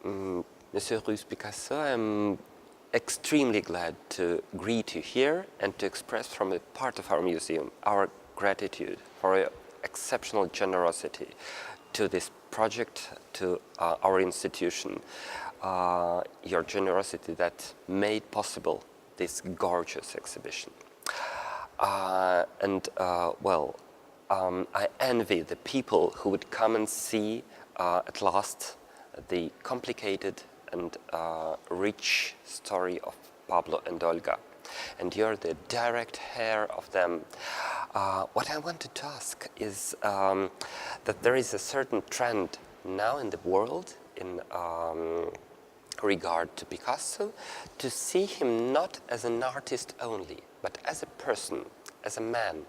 Monsieur Ruis-Picasso, I'm extremely glad to greet you here and to express from a part of our museum our gratitude for your exceptional generosity to this project, to our institution, your generosity that made possible this gorgeous exhibition. I envy the people who would come and see at last the complicated and rich story of Pablo and Olga. And you're the direct heir of them. What I wanted to ask is that there is a certain trend now in the world in regard to Picasso, to see him not as an artist only, but as a person, as a man,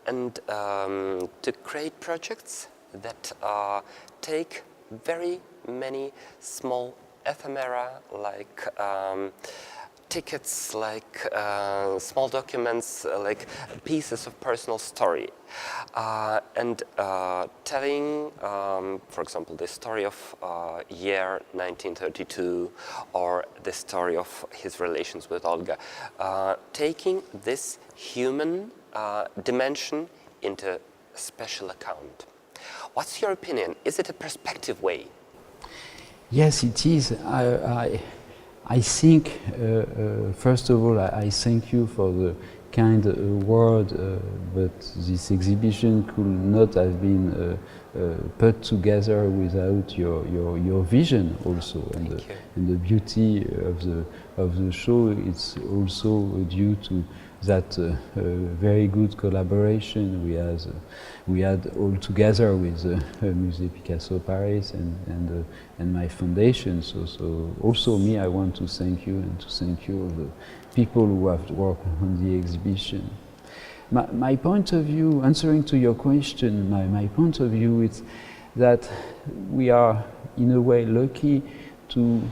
and to create projects that take very many small ephemera, like tickets, like small documents, like pieces of personal story, and telling, for example, the story of year 1932, or the story of his relations with Olga, taking this human dimension into special account. What's your opinion? Is it a perspective way? Yes, it is. I think, first of all, I thank you for the kind word, but this exhibition could not have been put together without your vision also, and the beauty of the show. It's also due to that very good collaboration we had all together with Musée Picasso Paris and my foundation. So also me, I want to thank you and to thank you all the people who have worked on the exhibition. My point of view, answering to your question, my point of view is that we are in a way lucky to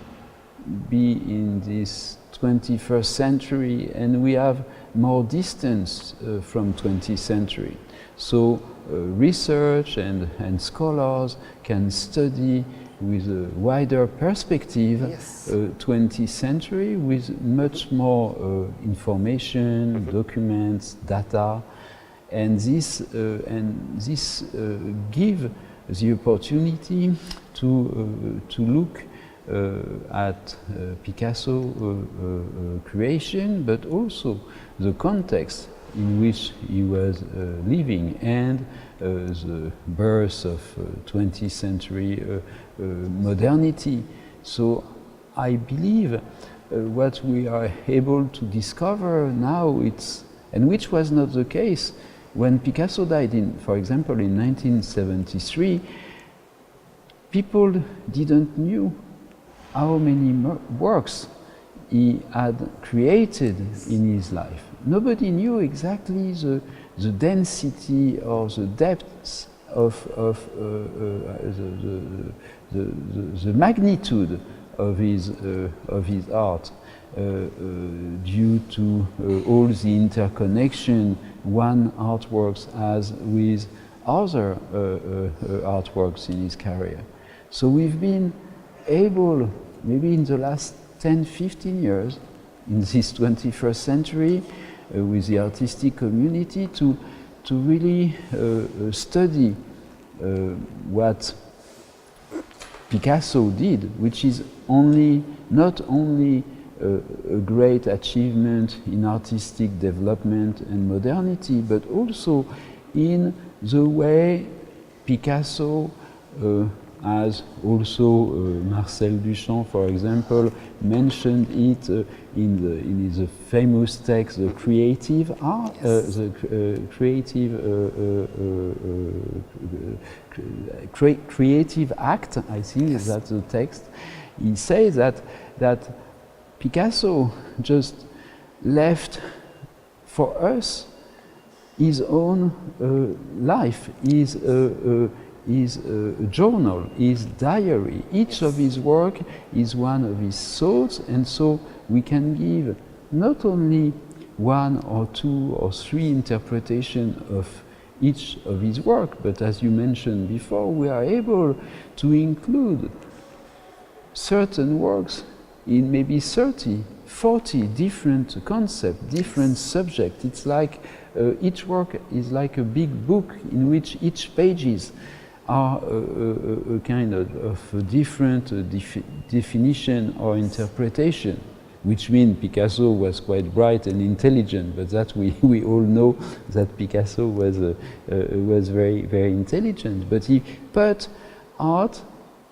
be in this 21st century, and we have more distance from 20th century. So research and scholars can study with a wider perspective, yes, 20th century with much more information, documents, data, and this give the opportunity to look at Picasso creation, but also the context in which he was living, and the birth of 20th century modernity. So I believe what we are able to discover now, and which was not the case when Picasso died, for example, in 1973, people didn't know how many works he had created in his life. Nobody knew exactly the density or the depths of the magnitude of his art, due to all the interconnection one artwork has with other artworks in his career. So we've been able, maybe in the last 10-15 years, in this 21st century, with the artistic community, to really study what Picasso did, which is not only a great achievement in artistic development and modernity, but also in the way Picasso, as also Marcel Duchamp, for example, mentioned it in his famous text, The Creative Art, yes, Creative Act, I think, yes, that's the text. He says that Picasso just left for us his own life, his journal, his diary. Each of his work is one of his thoughts, and so we can give not only one or two or three interpretations of each of his work, but as you mentioned before, we are able to include certain works in maybe 30, 40 different concepts, different subjects. It's like each work is like a big book in which each pages are a kind of a different definition or interpretation, which means Picasso was quite bright and intelligent, but that we all know that Picasso was very, very intelligent. But he put art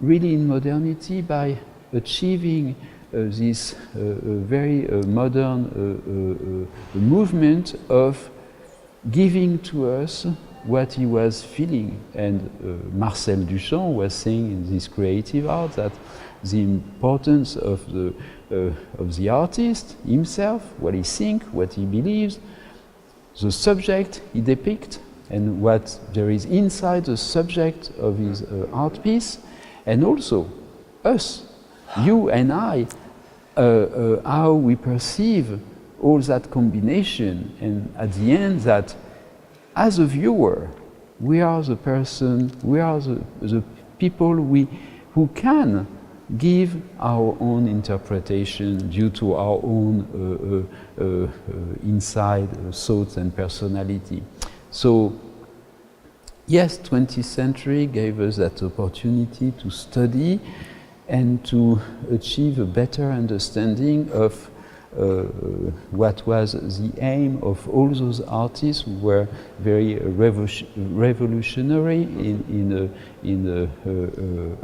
really in modernity by achieving this very modern movement of giving to us what he was feeling. And Marcel Duchamp was saying in this creative art that the importance of the artist himself, what he thinks, what he believes, the subject he depicts, and what there is inside the subject of his art piece, and also us, you and I, how we perceive all that combination, and at the end that as a viewer, we are the person, we are the people who can give our own interpretation due to our own inside thoughts and personality. So yes, 20th century gave us that opportunity to study and to achieve a better understanding of what was the aim of all those artists who were very revolutionary in the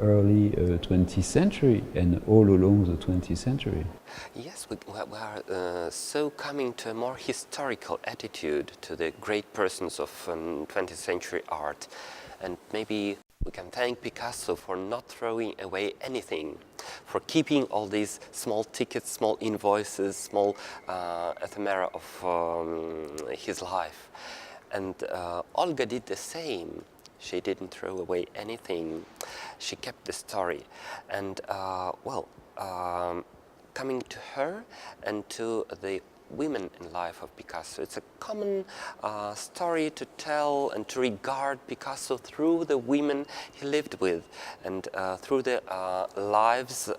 early 20th century and all along the 20th century. Yes, we are so coming to a more historical attitude to the great persons of 20th century art, and maybe we can thank Picasso for not throwing away anything, for keeping all these small tickets, small invoices, small ephemera of his life. And Olga did the same. She didn't throw away anything. She kept the story. And coming to her and to the women in life of Picasso, it's a common story to tell and to regard Picasso through the women he lived with and through the lives,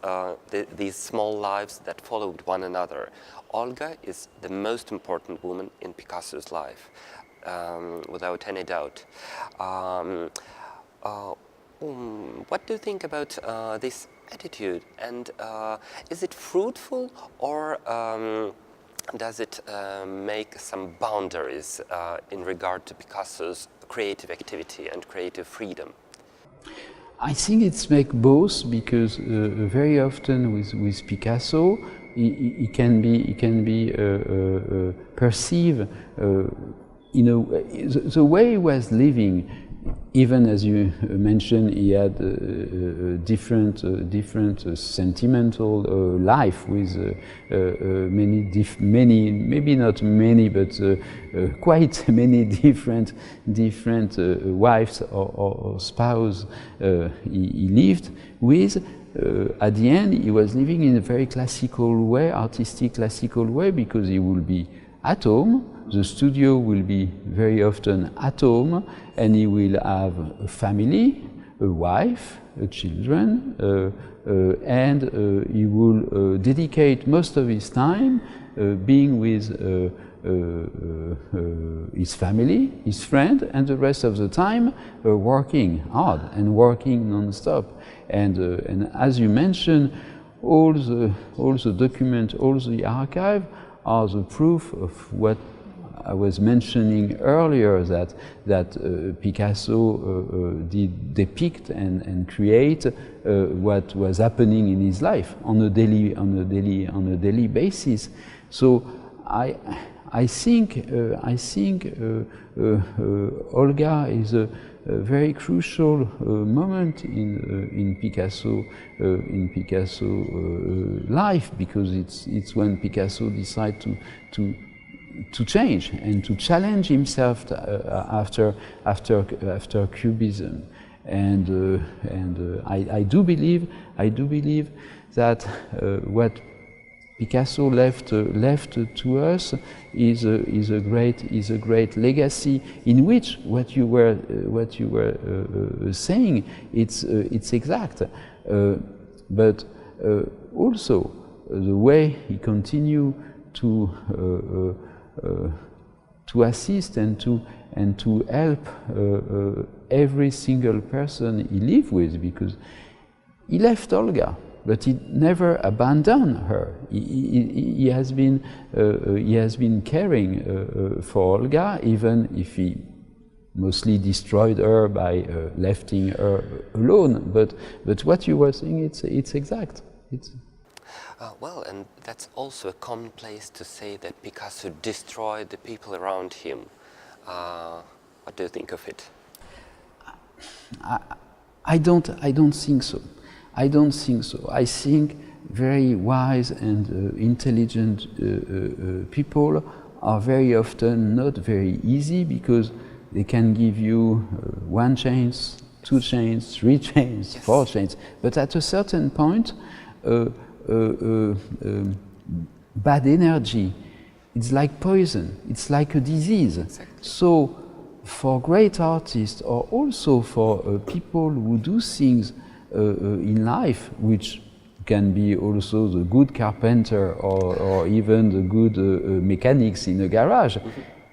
these small lives that followed one another. Olga is the most important woman in Picasso's life, without any doubt. What do you think about this attitude, and is it fruitful, or does it make some boundaries in regard to Picasso's creative activity and creative freedom? I think it's make both, because very often with Picasso, he can be perceived the way he was living. Even as you mentioned, he had different sentimental life with many, maybe not many, but quite many different wives or spouse he lived with. At the end, he was living in a very classical way, artistic classical way, because he will be at home. The studio will be very often at home, and he will have a family, a wife, children, and he will dedicate most of his time being with his family, his friend, and the rest of the time working hard and working non-stop. And as you mentioned, all the documents, all the archive are the proof of what I was mentioning earlier, that Picasso did depict and create what was happening in his life on a daily basis. So I think Olga is a very crucial moment in Picasso life, because it's when Picasso decided to change and to challenge himself after Cubism, and I do believe that what Picasso left to us is a great legacy in which what you were saying it's exact, but also the way he continued to assist and to help every single person he lived with, because he left Olga, but he never abandoned her. He has been caring for Olga, even if he mostly destroyed her by leaving her alone. But what you were saying, it's exact. Well, and that's also a common place to say that Picasso destroyed the people around him. What do you think of it? I don't think so. I don't think so. I think very wise and intelligent people are very often not very easy, because they can give you one chance, two chances, three chances, yes, 4 chances. But at a certain point, bad energy, it's like poison, it's like a disease. Exactly. So for great artists, or also for people who do things in life, which can be also the good carpenter or even the good mechanics in a garage,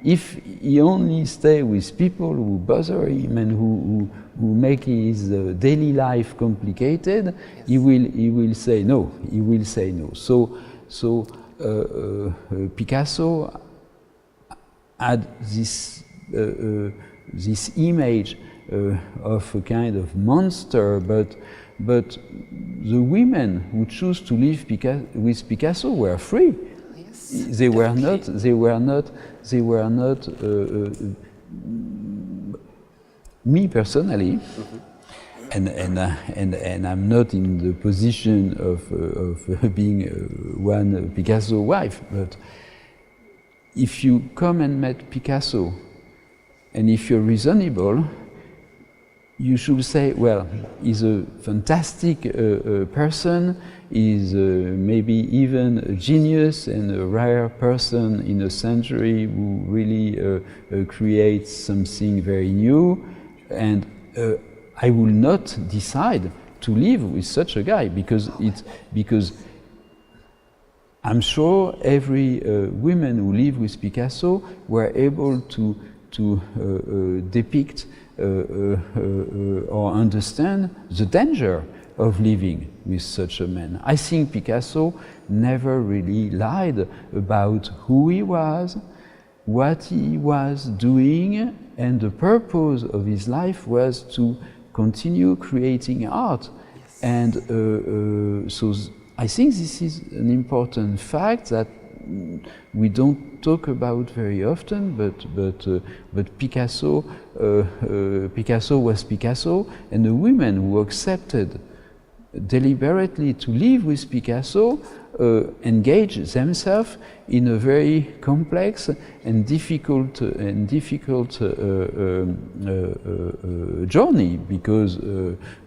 if he only stay with people who bother him and who make his daily life complicated, yes, he will say no. He will say no. So Picasso had this image of a kind of monster, but the women who chose to live with Picasso were free. Yes, they were not. Me personally, and I'm not in the position of being one Picasso wife. But if you come and met Picasso, and if you're reasonable, you should say, well, he's a fantastic person, he's maybe even a genius and a rare person in a century who really creates something very new, and I will not decide to live with such a guy, because I'm sure every women who live with Picasso were able to depict or understand the danger of living with such a man. I think Picasso never really lied about who he was, what he was doing, and the purpose of his life was to continue creating art. Yes. And so I think this is an important fact that we don't talk about very often, but Picasso was Picasso, and the women who accepted deliberately to live with Picasso engage themselves in a very complex and difficult journey, because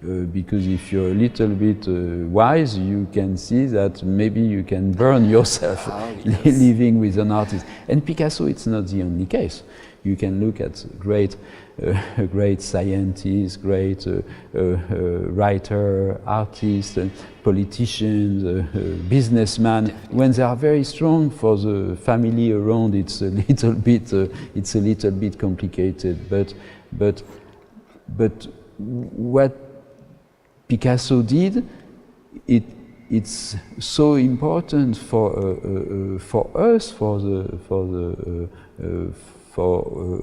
if you're a little bit wise, you can see that maybe you can burn yourself living with an artist. And Picasso, it's not the only case. You can look at great scientists, great writer, artists, politicians, businessmen. When they are very strong, for the family around, it's a little bit complicated. But what Picasso did, it's so important for us, for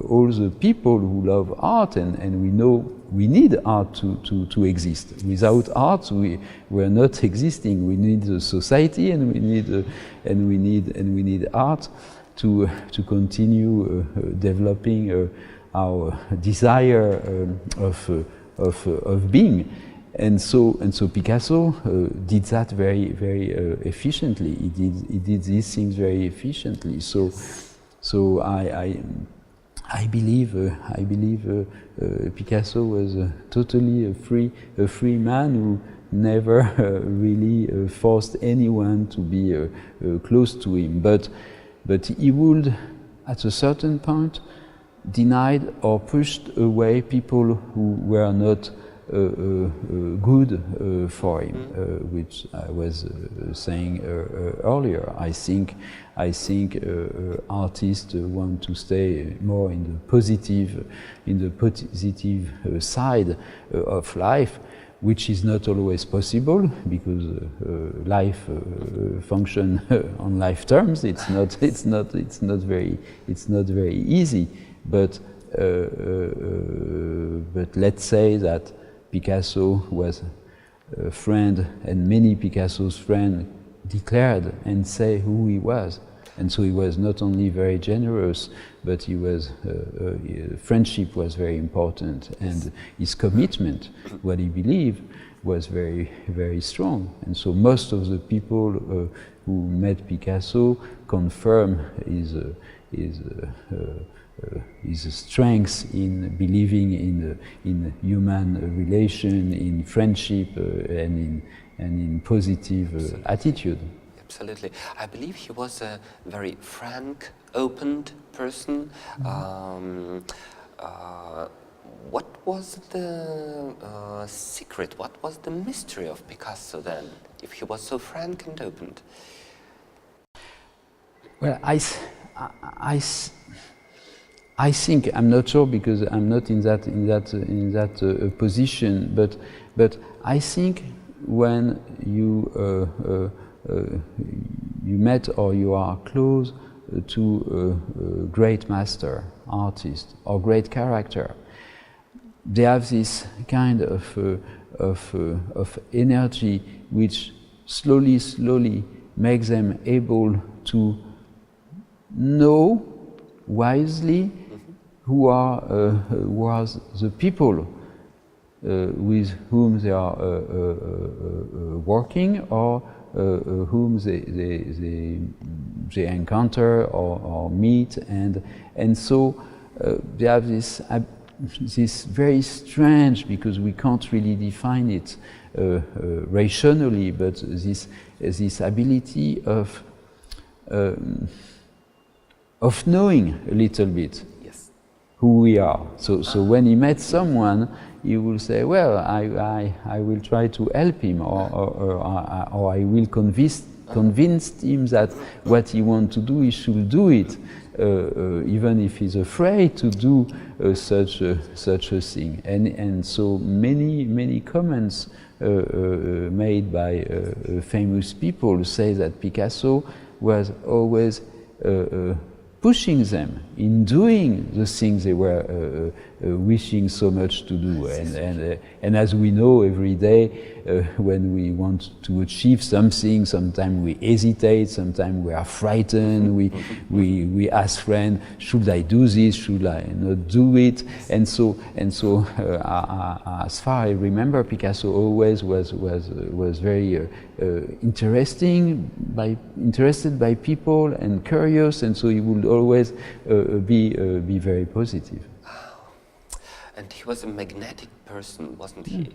all the people who love art, and we know we need art to exist. Without art, we're not existing. We need a society, and we need art to continue developing our desire of being. And so Picasso did that very efficiently. He did these things very efficiently. So I believe Picasso was totally a free man never really forced anyone to be close to him. But he would, at a certain point, denied or pushed away people who were not good for him, which I was saying earlier. I think artists want to stay more in the positive side of life, which is not always possible because life function on life terms. It's not very easy. But let's say that Picasso was a friend, and many Picasso's friends declared and say who he was. And so he was not only very generous, but he was friendship was very important, and his commitment, what he believed, was very, very strong. And so most of the people who met Picasso confirm his strength in believing in human relation, in friendship, and in positive attitude. Absolutely. I believe he was a very frank, open person. What was the secret? What was the mystery of Picasso then, if he was so frank and open? Well, I think, I'm not sure because I'm not in that position, but I think when you met or you are close to a great master, artist, or great character, they have this kind of energy which slowly makes them able to know wisely who was the people with whom they are working, or whom they encounter or meet, and so they have this very strange, because we can't really define it rationally, but this ability of knowing a little bit who we are. So when he met someone, he will say, well, I will try to help him, or I will convince him that what he wants to do, he should do it, even if he's afraid to do such a thing. And so many comments made by famous people say that Picasso was always pushing them in doing the things they were wishing so much to do. And as we know, every day when we want to achieve something, sometimes we hesitate, sometimes we are frightened, we ask friends, should I do this, should I not do it? And so as far as I remember, Picasso always was very interested by people and curious, and so he would always be very positive. And he was a magnetic person, wasn't he?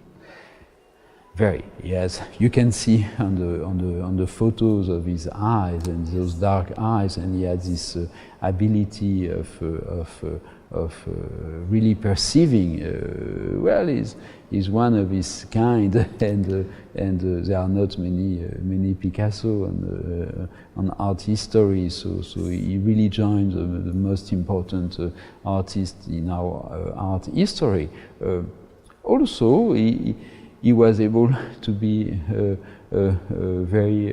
Very, yes. You can see on the photos of his eyes, and those dark eyes, and he had this ability of really perceiving. Well, he's one of his kind, and there are not many Picasso on art history. So he really joined the most important artists in our art history. Also, he was able to be very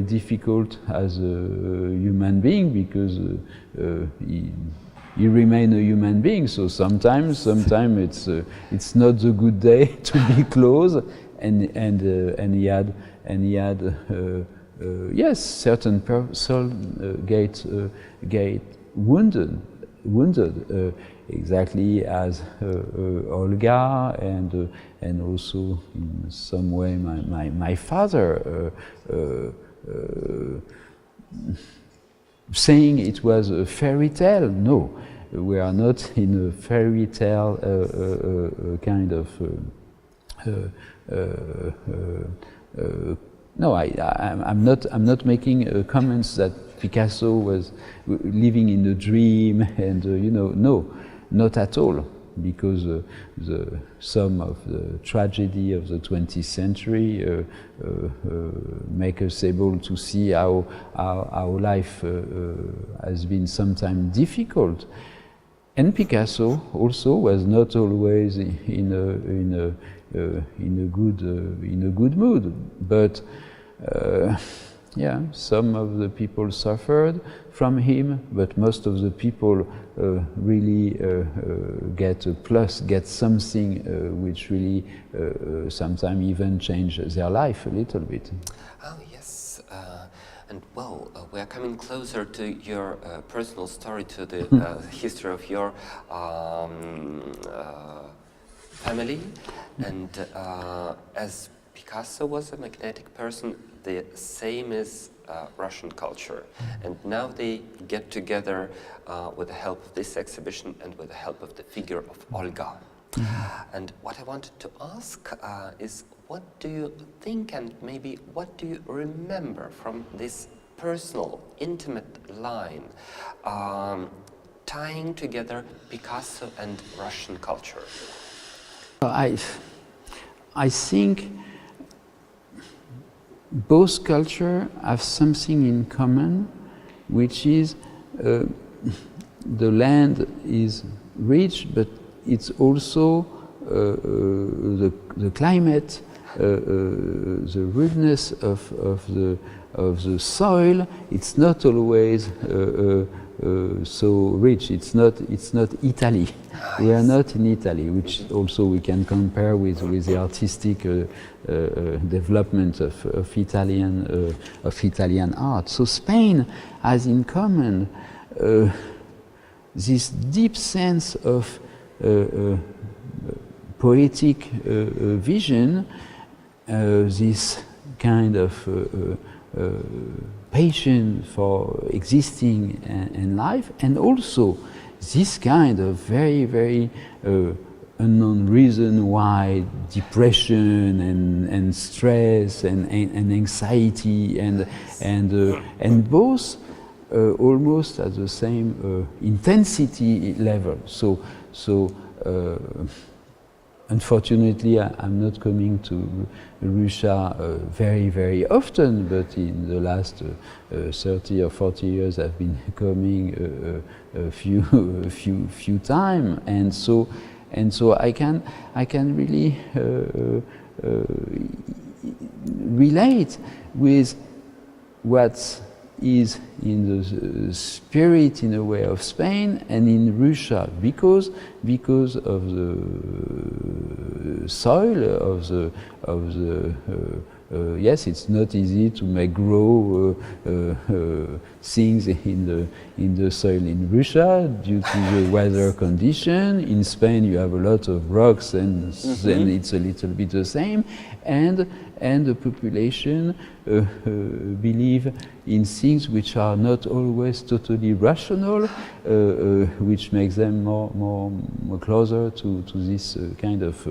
difficult as a human being, because he remained a human being. So sometimes it's not the good day to be close, and he had yes, certain person get wounded, exactly as Olga, and also in some way my father, saying it was a fairy tale. No, we are not in a fairy tale kind of No, I'm not making comments that Picasso was living in a dream, and no, not at all, because some of the tragedy of the 20th century make us able to see how life has been sometimes difficult. And Picasso also was not always in a good mood, but yeah, some of the people suffered from him, but most of the people really get a plus, get something which really sometimes even change their life a little bit. Oh yes, and well, we are coming closer to your personal story, to the history of your family, and as Picasso was a magnetic person, the same is Russian culture, and now they get together with the help of this exhibition and with the help of the figure of Olga. And what I wanted to ask is, what do you think, and maybe what do you remember from this personal, intimate line tying together Picasso and Russian culture? I think both cultures have something in common, which is the land is rich, but it's also the climate, the rudeness of the soil. It's not always so rich. It's not Italy. We are not in Italy, which also we can compare with the artistic development of Italian art. So Spain has in common this deep sense of poetic vision, this kind of passion for existing and life, and also this kind of very, very unknown reason why depression and stress and anxiety and both almost at the same intensity level. So unfortunately, I'm not coming to Russia very, very often, but in the last 30 or 40 years, I've been coming a few times, and so I can really relate with what is in the spirit, in a way, of Spain and in Russia, because of the soil, of the yes, it's not easy to make grow things in the soil in Russia due to the weather condition. In Spain, you have a lot of rocks, and then it's a little bit the same. And the population believe in things which are not always totally rational, which makes them more closer to this kind of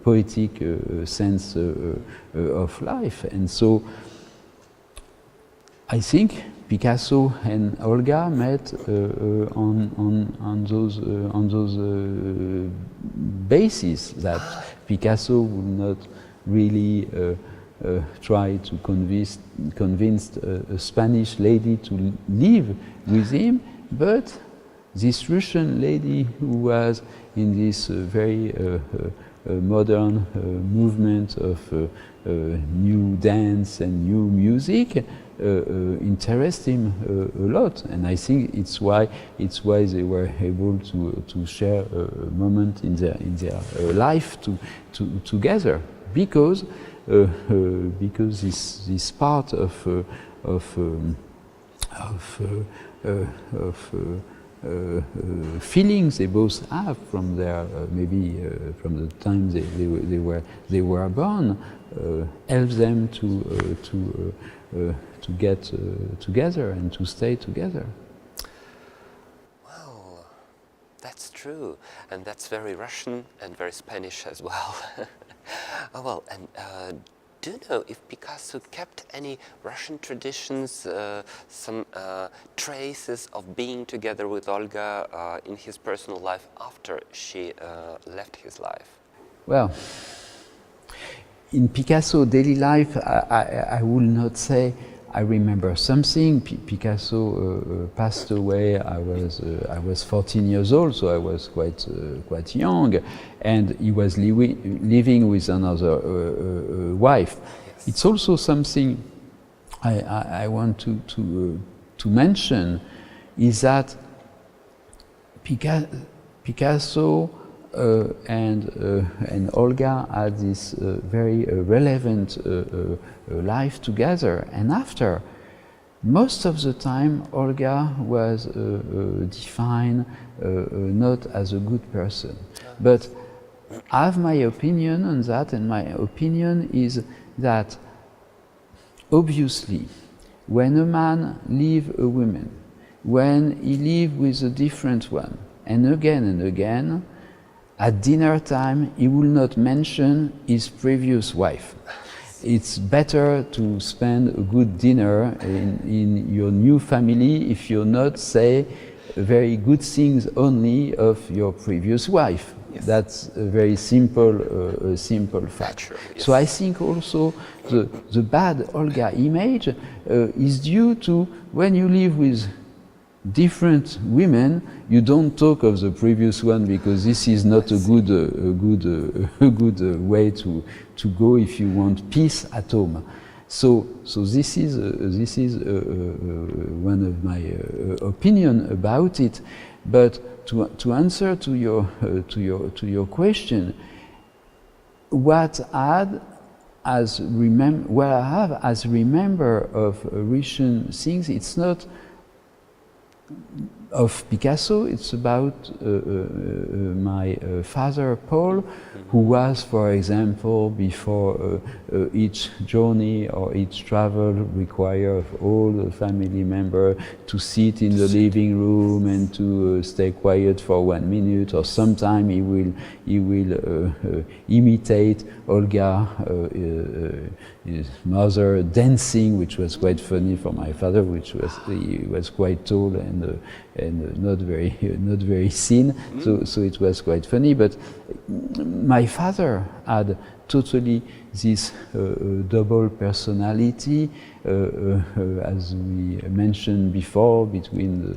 poetic sense of life. And so I think Picasso and Olga met on those bases, that Picasso would not really try to convince a Spanish lady to live with him, but this Russian lady who was in this very modern movement of new dance and new music interest him a lot, and I think it's why they were able to share a moment in their life together, because this part of feelings they both have from their maybe from the time they were born helps them to get together and to stay together. Well, That's true, and that's very Russian and very Spanish as well. Oh, well, and do you know if Picasso kept any Russian traditions, some traces of being together with Olga in his personal life after she left his life? Well, in Picasso daily life, I will not say I remember something. Picasso passed away. I was 14 years old, so I was quite young, and he was living with another wife. Yes. It's also something I want to mention is that Picasso and Olga had this very relevant life together, and after, most of the time Olga was defined not as a good person. But I have my opinion on that, and my opinion is that obviously when a man leaves a woman, when he lives with a different one, and again, at dinner time, he will not mention his previous wife. It's better to spend a good dinner in your new family if you not say very good things only of your previous wife. Yes. That's a very simple fact. Sure, yes. So I think also the bad Olga image is due to when you live with different women, you don't talk of the previous one, because this is not a good way to go if you want peace at home. So this is one of my opinion about it. But to answer to your question, what I have as remember of Russian things, it's not of Picasso, it's about my father Paul, who was, for example, before each journey or each travel require all the family members to sit in the living room and to stay quiet for 1 minute, or sometime he will imitate Olga, his mother, dancing, which was quite funny for my father, which was he was quite tall and not very thin, so it was quite funny. But my father had totally this double personality, as we mentioned before, between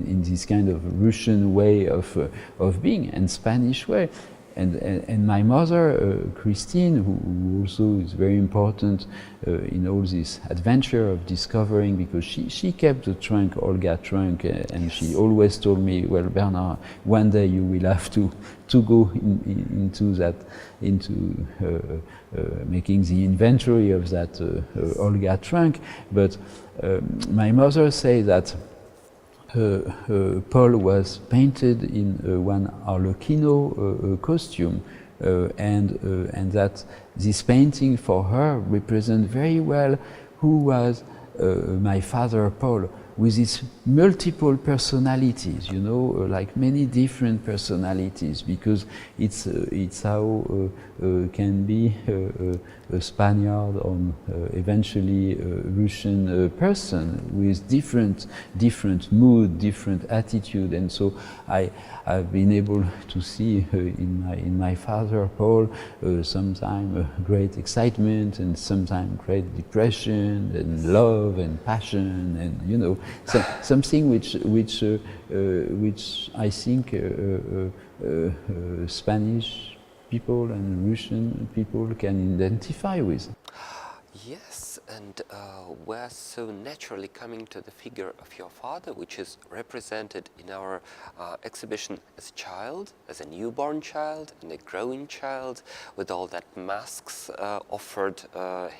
in this kind of Russian way of being and Spanish way. And my mother, Christine, who also is very important in all this adventure of discovering, because she kept the trunk, Olga trunk, and yes. She always told me, well, Bernard, one day you will have to go into that, into making the inventory of that Olga trunk. But my mother said that Paul was painted in one Arlecchino costume, and that this painting for her represents very well who was my father Paul, with his multiple personalities, you know, like many different personalities, because it's how can be a Spaniard or eventually a Russian person with different mood, different attitude. And so I've been able to see in my father Paul sometimes great excitement and sometimes great depression and love and passion, and you know, something which I think Spanish people and Russian people can identify with. Yes, and we're so naturally coming to the figure of your father, which is represented in our exhibition as a child, as a newborn child and a growing child, with all that masks offered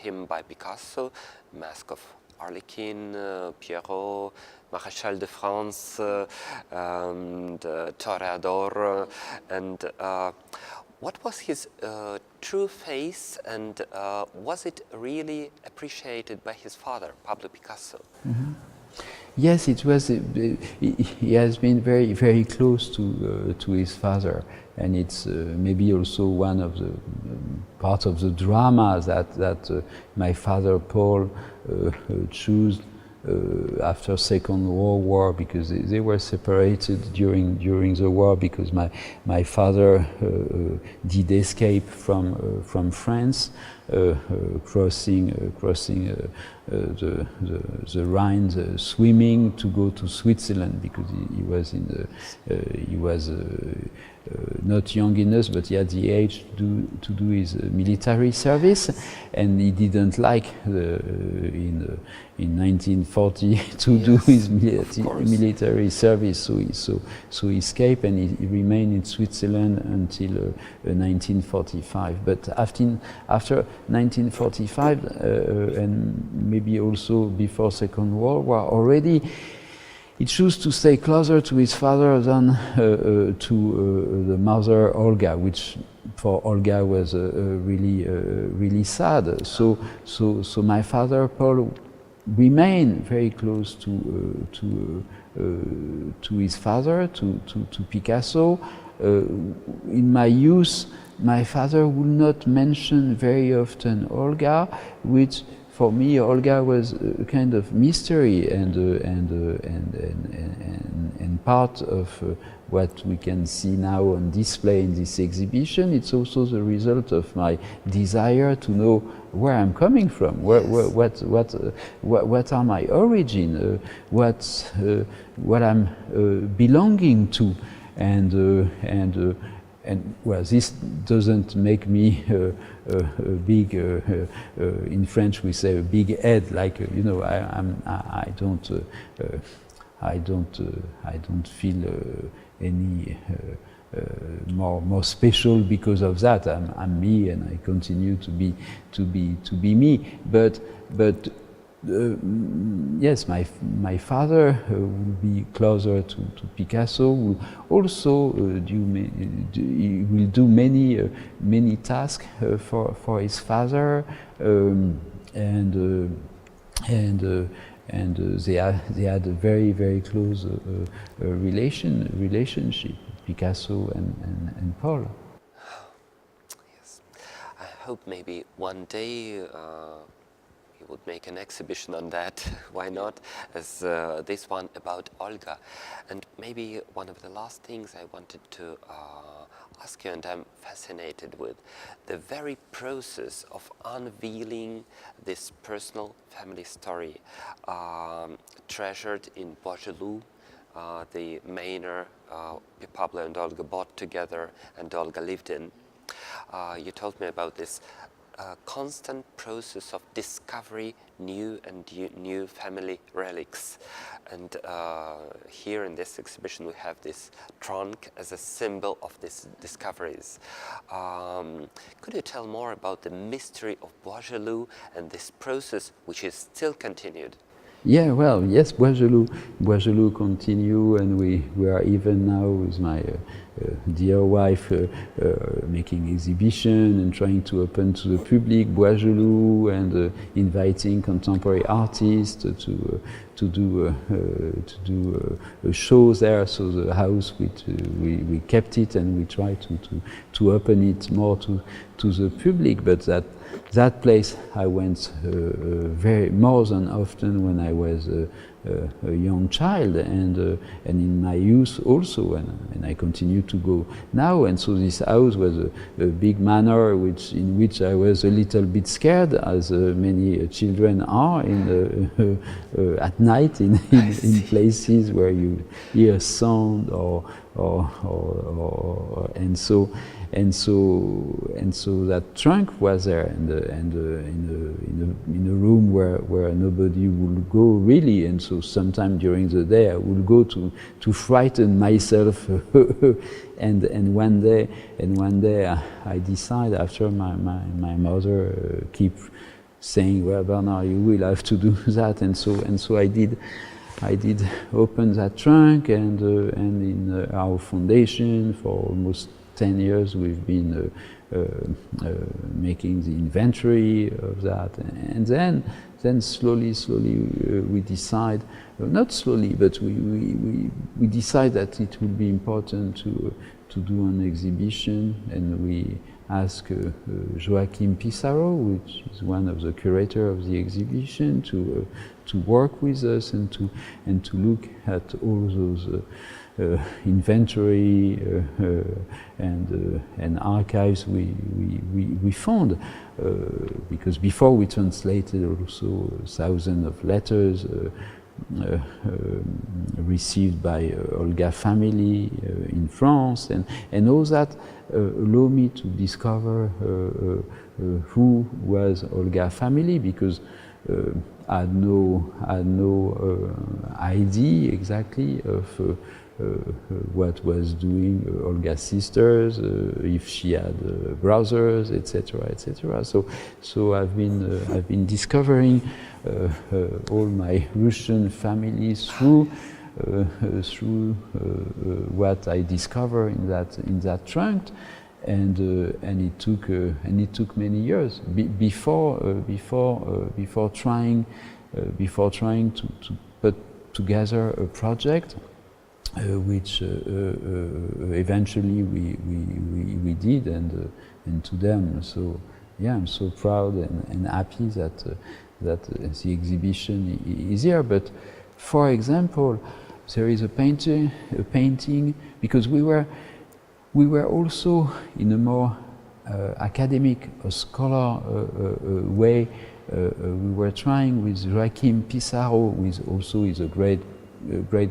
him by Picasso, mask of Arlequin, Pierrot, Maréchal de France, and Toreador, and what was his true face, and was it really appreciated by his father, Pablo Picasso? Mm-hmm. Yes, it was. He has been very, very close to his father, and it's maybe also one of the part of the drama that my father Paul chose after Second World War, because they were separated during the war, because my father did escape from France, crossing the Rhine, swimming to go to Switzerland, because he was not young enough, but he had the age to do his military service, and he didn't like in 1940 to do his military service, so he escaped, and he remained in Switzerland until 1945. But after 1945, and maybe also before Second World War, already he chose to stay closer to his father than to the mother Olga, which for Olga was really sad. So my father Paul remained very close to his father, to Picasso. In my youth, my father would not mention very often Olga, which for me Olga was a kind of mystery and part of what we can see now on display in this exhibition. It's also the result of my desire to know where I'm coming from, what are my origin, what I'm belonging to, and well, this doesn't make me a big. In French, we say a big head. Like you know, I don't feel any more special because of that. I'm me, and I continue to be me. But yes, my father will be closer to Picasso. Will also he will do many tasks for his father, and they had a very close relationship, Picasso and Paul. Yes, I hope maybe one day would make an exhibition on that. Why not? As this one about Olga. And maybe one of the last things I wanted to ask you, and I'm fascinated with, the very process of unveiling this personal family story, treasured in Boigelou, the manor Pablo and Olga bought together and Olga lived in. You told me about this constant process of discovery new family relics, and here in this exhibition we have this trunk as a symbol of these discoveries. Could you tell more about the mystery of Boigelou and this process which is still continued? Yeah, well, yes, Boigelou continue, and we are even now with my dear wife making exhibition and trying to open to the public Boigelou, and inviting contemporary artists to do shows there. So the house we kept it, and we try to open it more to the public. But that place I went very more than often when I was a young child, and in my youth also, and I continue to go now. And so this house was a big manor in which I was a little bit scared, as many children are at night in places where you hear sound and so that trunk was there, and in a room where nobody would go really, and so sometime during the day I would go to frighten myself, and one day I decide, after my mother keep saying, well, Bernard, you will have to do that, and so I did open that trunk, and in our foundation for almost 10 years we've been making the inventory of that, and then slowly we decide, not slowly, but we decide that it would be important to do an exhibition, and we ask Joachim Pissarro, which is one of the curators of the exhibition, to work with us and to look at all those inventory and archives we found, because before we translated also thousands of letters received by Olga family in France, and all that allowed me to discover who was Olga family, because I had no idea exactly of what was doing Olga's sisters, if she had brothers, etc., etc. So I've been discovering all my Russian families through what I discovered in that trunk, and it took many years before trying to put together a project. Which eventually we did, and to them. So yeah, I'm so proud and happy that the exhibition is here. But for example, there is a painting, because we were also in a more academic, scholar way. We were trying with Joachim Pissarro, who also is a great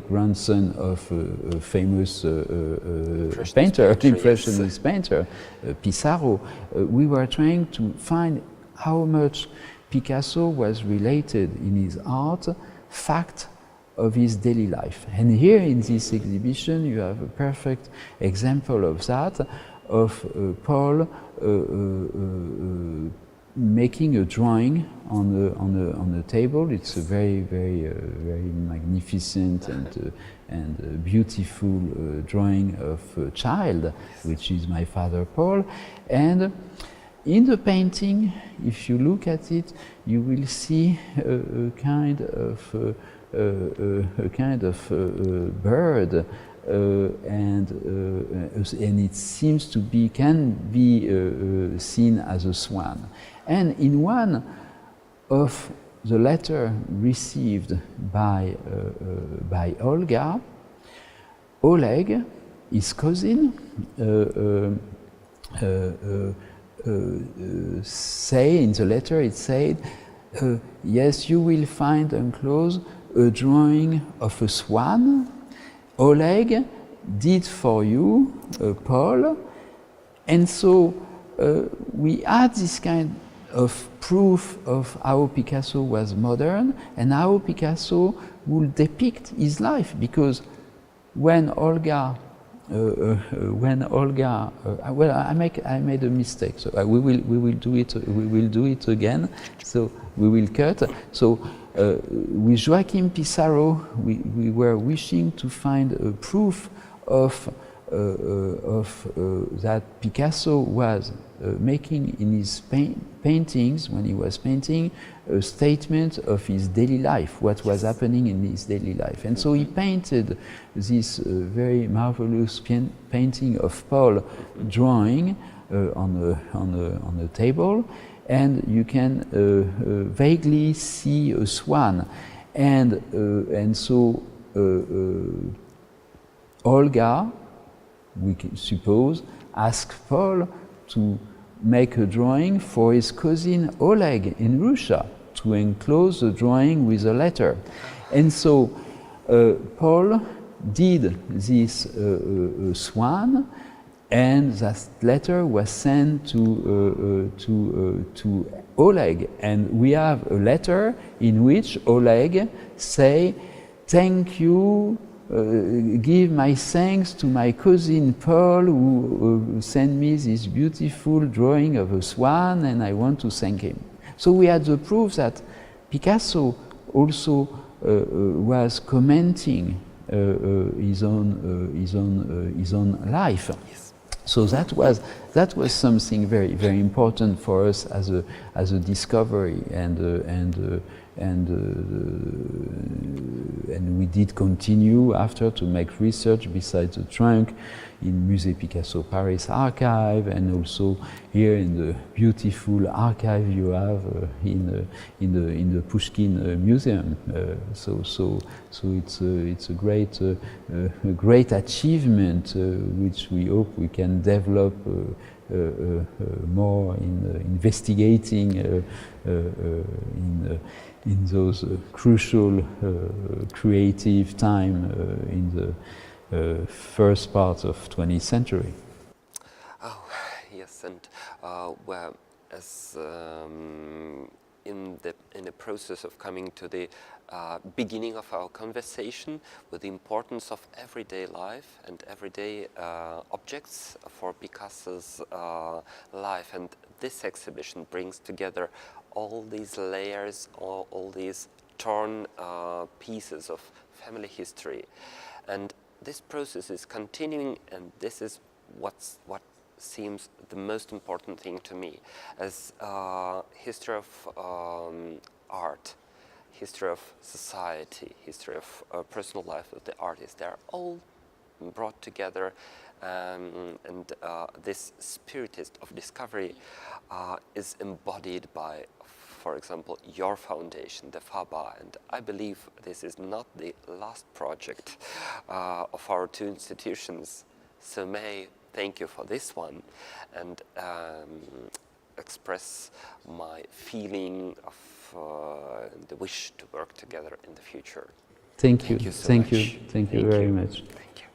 grandson of a famous impressionist painter, Pissarro. We were trying to find how much Picasso was related in his art, fact of his daily life. And here in this exhibition you have a perfect example of that, of Paul making a drawing on a table. It's a very magnificent and beautiful drawing of a child, which is my father Paul. And in the painting, if you look at it, you will see a kind of bird. And it seems to be, can be seen as a swan. And in one of the letter received by Olga, Oleg, his cousin, say in the letter, it said, yes, you will find enclosed a drawing of a swan. Oleg did for you, Paul, and so we had this kind of proof of how Picasso was modern and how Picasso would depict his life, because when Olga, well, I made a mistake, so we will do it again. So we will cut. So. With Joachim Pissarro, we were wishing to find a proof of that Picasso was making in his paintings, when he was painting, a statement of his daily life, what was happening in his daily life. And so he painted this very marvelous painting of Paul drawing on a table. And you can vaguely see a swan, and so Olga, we can suppose, asked Paul to make a drawing for his cousin Oleg in Russia, to enclose the drawing with a letter. And so Paul did this swan, and that letter was sent to Oleg, and we have a letter in which Oleg say, "Thank you, give my thanks to my cousin Paul who sent me this beautiful drawing of a swan, and I want to thank him." So we had the proof that Picasso also was commenting his own life. Yes. So that was that was something very, very important for us as a discovery, and we did continue after to make research besides the trunk in Musée Picasso Paris archive, and also here in the beautiful archive you have in the Pushkin museum. So it's a great achievement which we hope we can develop more in investigating in those crucial creative time in the first part of 20th century. Oh, yes, and well, as in the process of coming to the beginning of our conversation with the importance of everyday life and everyday objects for Picasso's life, and this exhibition brings together all these layers, all these torn pieces of family history, and this process is continuing, and this is what seems the most important thing to me as history of art, history of society, history of personal life of the artist. They are all brought together, and this spirit of discovery is embodied by, for example, your foundation, the FABA, and I believe this is not the last project of our two institutions. So may I thank you for this one, and express my feeling of the wish to work together in the future. Thank you. Thank you so Thank much. you. Thank you very much. Thank you.